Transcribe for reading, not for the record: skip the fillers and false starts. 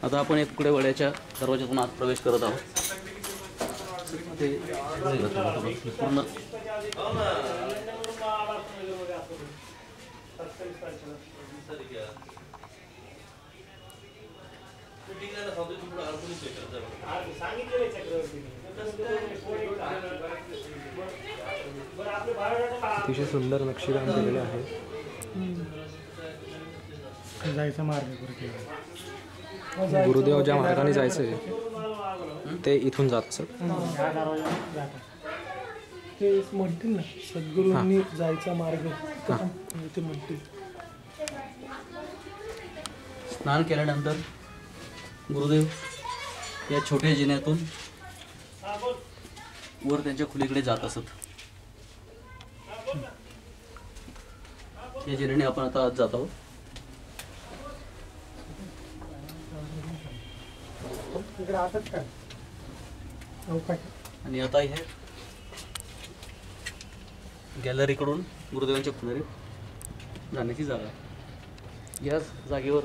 आता आपण एक पुढे वड्याच्या दरवाज्यातून आत प्रवेश करत आहोत. ते पूर्ण अतिशय सुंदर नक्षीकाम केलेले आहे. जायचा मार्ग गुरुदेव ज्या मार्गाने जायचे ते इथून जात असत. ते म्हणतील ना सद्गुरूंनी जायचा मार्ग ते म्हणतील. स्नान केल्यानंतर गुरुदेव या छोट्या जिन्यातून वर त्यांच्या खोलीकडे जात असत. या जिन्याने आपण आता आत जात आहोत. आणि आता हे गॅलरीकडून गुरुदेवांच्या खोलीत जाण्याची जागा. याच जागेवर